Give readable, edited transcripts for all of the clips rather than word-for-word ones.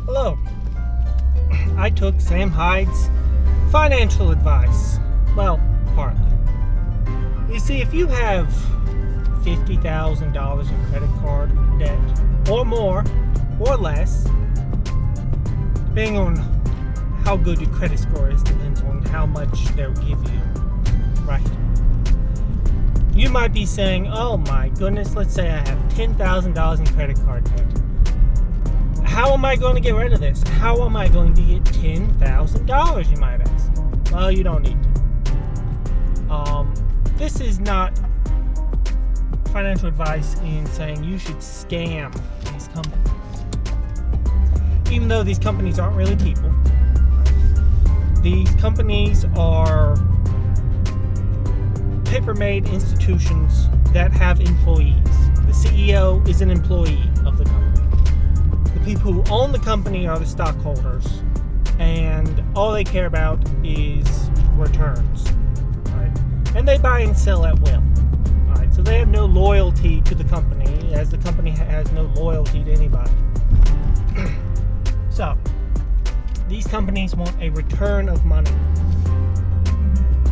Hello. I took Sam Hyde's financial advice. Well, partly. You see, if you have $50,000 in credit card debt, or more, or less, depending on how good your credit score is, depends on how much they'll give you, right? You might be saying, oh my goodness, let's say I have $10,000 in credit card debt. How am I going to get rid of this? How am I going to get $10,000, you might ask? Well, you don't need to. This is not financial advice in saying you should scam these companies. Even though these companies aren't really people. These companies are paper-made institutions that have employees. The CEO is an employee of the company. The people who own the company are the stockholders, and all they care about is returns, right? And they buy and sell at will, right? So they have no loyalty to the company, as the company has no loyalty to anybody. So these companies want a return of money.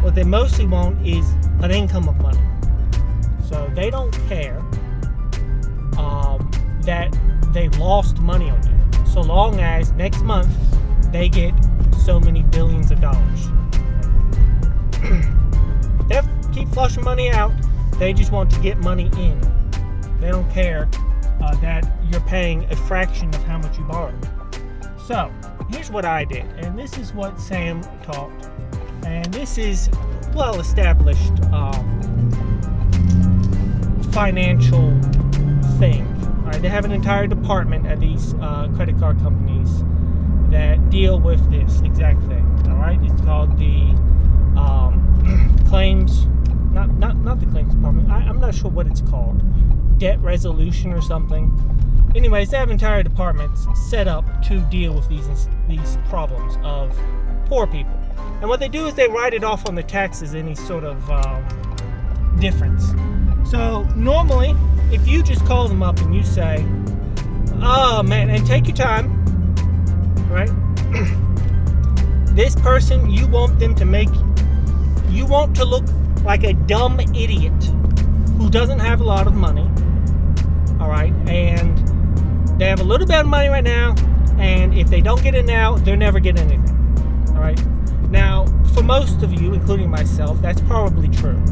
What they mostly want is an income of money. So they don't care that they lost money on you, so long as next month they get so many billions of dollars. They keep flushing money out. They just want to get money in. They don't care that you're paying a fraction of how much you borrowed. So here's what I did, and this is what Sam taught, and this is well-established financial thing. All right, they have an entire department at these credit card companies that deal with this exact thing. All right, it's called the claims, not the claims department. I'm not sure what it's called, debt resolution or something. Anyways, they have entire departments set up to deal with these problems of poor people. And what they do is they write it off on the taxes, any sort of difference. So normally, if you just call them up and you say, oh man, and take your time, right? This person, you want to look like a dumb idiot who doesn't have a lot of money, all right? And they have a little bit of money right now, and if they don't get it now, they're never getting anything, all right? Now, for most of you, including myself, that's probably true,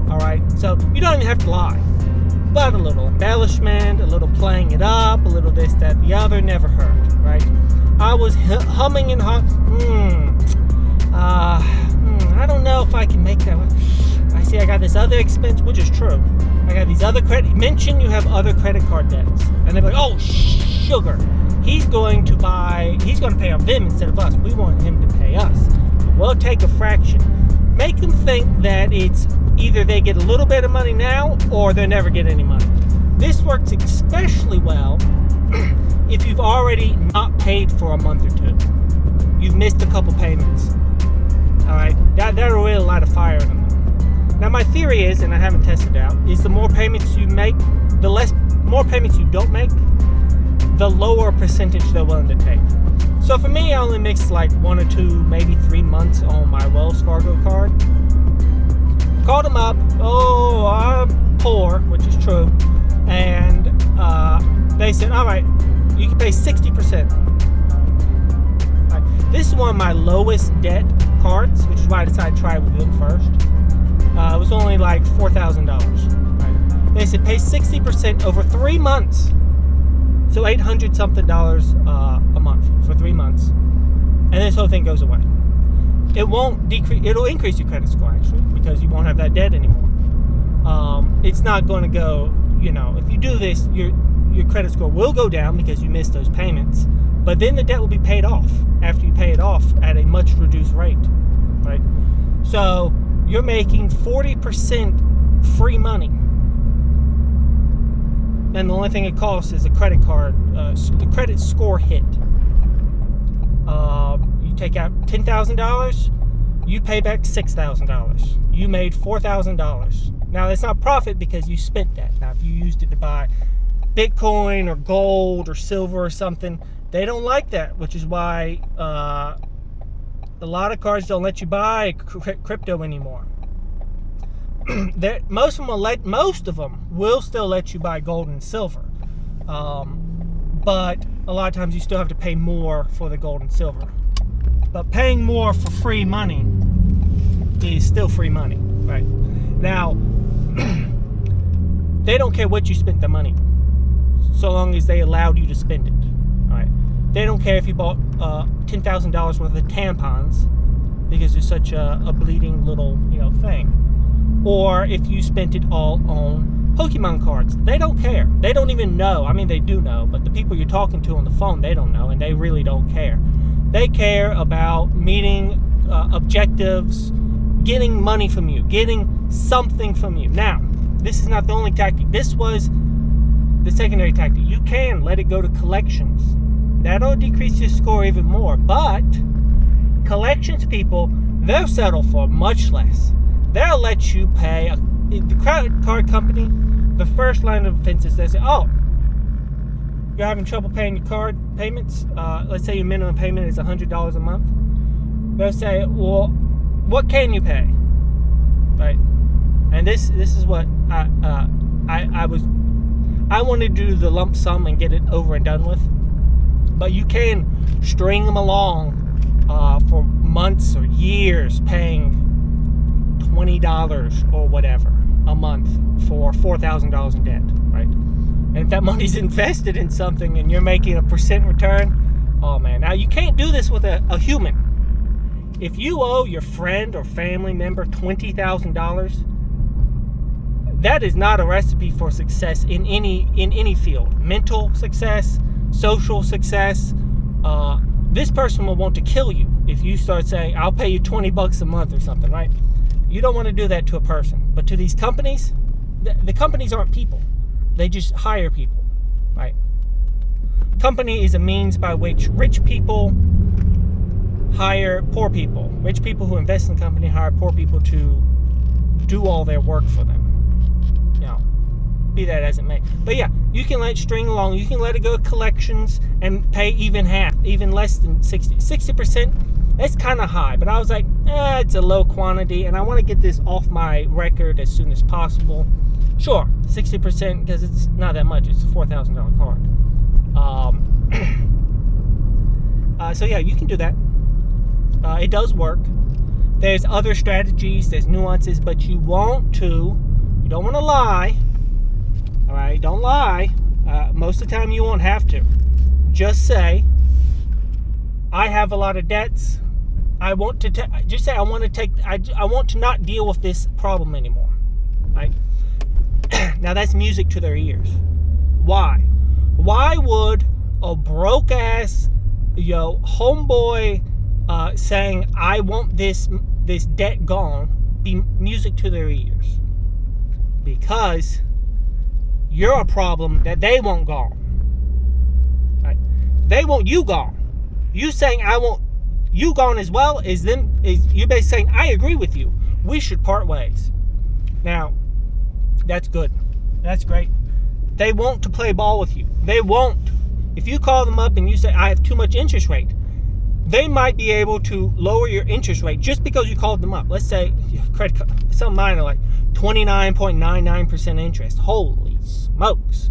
all right? So you don't even have to lie, but a little embellishment, a little playing it up, a little this, that, the other, never hurt, right? I was humming and I don't know if I can make that one. I see I got this other expense, which is true. I got these other mention you have other credit card debts. And they're like, oh, sugar. He's going to pay off them instead of us. We want him to pay us. We'll take a fraction. Make them think that it's either they get a little bit of money now or they never get any money. This works especially well if you've already not paid for a month or two. You've missed a couple payments. All right, that'll really light a fire in them. Now, my theory is, and I haven't tested it out, is the more payments you make, more payments you don't make, the lower percentage they're willing to take. So for me, I only mixed like 1 or 2, maybe 3 months on my Wells Fargo card. Called them up. Oh, I'm poor, which is true, and they said, all right, you can pay 60%. Right. This is one of my lowest debt cards, which is why I decided to try it with them first. It was only like $4,000. Right. They said pay 60% over 3 months, so $800 something a month for 3 months, and this whole thing goes away. It won't decrease. It'll increase your credit score actually, because you won't have that debt anymore. It's not going to go. If you do this, your credit score will go down because you missed those payments, but then the debt will be paid off after you pay it off at a much reduced rate, right? So you're making 40% free money, and the only thing it costs is a credit card, the credit score hit. You take out $10,000, you pay back $6,000. You made $4,000. Now that's not profit because you spent that. Now if you used it to buy Bitcoin or gold or silver or something. They don't like that, which is why a lot of cards don't let you buy crypto anymore. Most of them will still let you buy gold and silver, but a lot of times you still have to pay more for the gold and silver. But paying more for free money is still free money, right? Now, they don't care what you spent the money, so long as they allowed you to spend it, right? They don't care if you bought $10,000 worth of tampons because it's such a bleeding little, thing, or if you spent it all on Pokemon cards. They don't care. They don't even know. I mean, they do know, but the people you're talking to on the phone, they don't know, and they really don't care. They care about meeting objectives, getting money from you, getting something from you. Now, this is not the only tactic. This was the secondary tactic. You can let it go to collections. That'll decrease your score even more. But collections people, they'll settle for much less. They'll let you pay. The credit card company, the first line of defense is they say, oh, you're having trouble paying your card payments. Let's say your minimum payment is $100 a month. They'll say, well, what can you pay? Right? And this is what I wanted to do the lump sum and get it over and done with. But you can string them along for months or years, paying $20 or whatever a month for $4,000 in debt, right? And if that money's invested in something and you're making a % return, oh man. Now you can't do this with a human. If you owe your friend or family member $20,000, that is not a recipe for success in any field. Mental success, social success. This person will want to kill you if you start saying, I'll pay you $20 a month or something, right? You don't want to do that to a person. But to these companies, the companies aren't people. They just hire people, right? Company is a means by which rich people hire poor people. Rich people who invest in the company hire poor people to do all their work for them. Be that as it may. But yeah, you can let it string along. You can let it go to collections and pay even half, even less than 60%. That's kind of high. But I was like, it's a low quantity, and I want to get this off my record as soon as possible. Sure, 60% because it's not that much. It's a $4,000 card. So yeah, you can do that. It does work. There's other strategies. There's nuances, but you don't want to lie. All right, don't lie. Most of the time, you won't have to. Just say, I have a lot of debts. I want to just say I want to not deal with this problem anymore. Right? Now that's music to their ears. Why? Why would a broke ass, homeboy saying I want this debt gone be music to their ears? Because you're a problem that they want gone. Right? They want you gone. You saying I want you gone as well is you basically saying I agree with you. We should part ways. Now, that's good. That's great. They want to play ball with you. They won't. If you call them up and you say I have too much interest rate, they might be able to lower your interest rate just because you called them up. Let's say credit card, some minor like 29.99% interest. Holy smokes.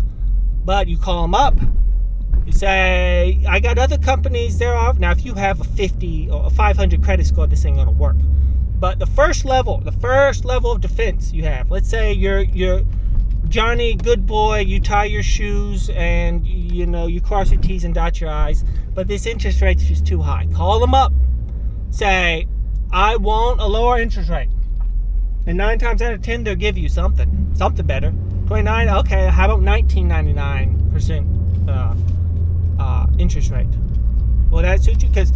But you call them up, you say, I got other companies there are. Now, if you have a 50 or a 500 credit score, this ain't going to work. But the first level of defense you have, let's say you're Johnny, good boy, you tie your shoes and, you cross your T's and dot your I's, but this interest rate's just too high. Call them up. Say, I want a lower interest rate. And 9 times out of 10, they'll give you something better. 29, okay, how about 19.99% interest rate? Will that suit you? Because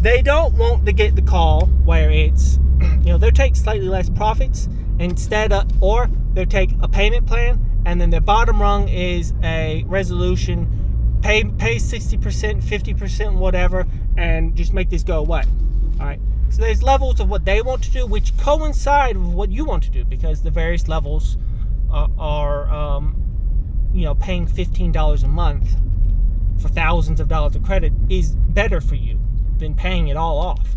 they don't want to get the call where it's, they'll take slightly less profits or they'll take a payment plan, and then their bottom rung is a resolution, pay 60%, 50%, whatever, and just make this go away. All right. So there's levels of what they want to do, which coincide with what you want to do, because the various levels are paying $15 a month for thousands of dollars of credit is better for you than paying it all off.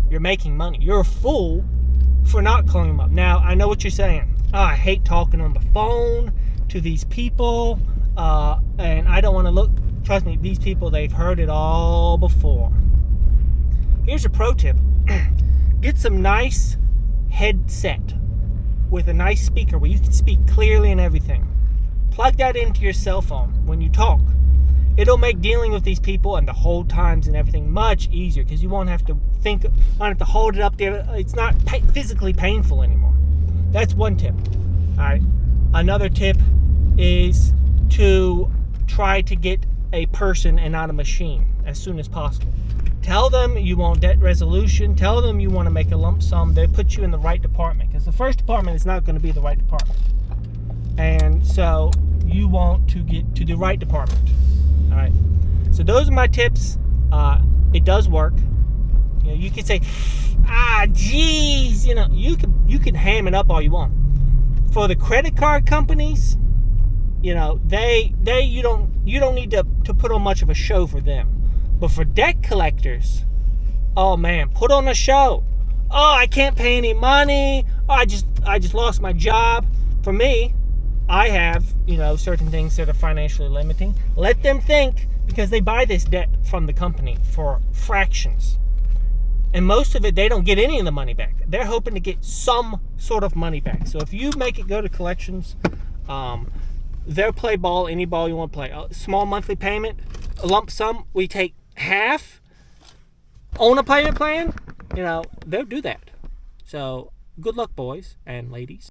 You're making money. You're a fool for not calling them up. Now, I know what you're saying. Oh, I hate talking on the phone to these people, and I don't want to look. Trust me, these people, they've heard it all before. Here's a pro tip. Get some nice headset with a nice speaker where you can speak clearly and everything. Plug that into your cell phone when you talk. It'll make dealing with these people and the hold times and everything much easier, because you won't have to hold it up there. It's not physically painful anymore. That's one tip. All right. Another tip is to try to get a person and not a machine as soon as possible. Tell them you want debt resolution. Tell them you want to make a lump sum. They put you in the right department, because the first department is not going to be the right department. And so you want to get to the right department. All right. So those are my tips. It does work. You can say, geez, you can ham it up all you want. For the credit card companies, you don't need to put on much of a show for them. But for debt collectors, oh man, put on a show. Oh, I can't pay any money. Oh, I just lost my job. For me, I have, certain things that are financially limiting. Let them think, because they buy this debt from the company for fractions. And most of it, they don't get any of the money back. They're hoping to get some sort of money back. So if you make it go to collections, they'll play ball, any ball you want to play. A small monthly payment, a lump sum, we take half. Own a payment plan, they'll do that. So good luck, boys and ladies.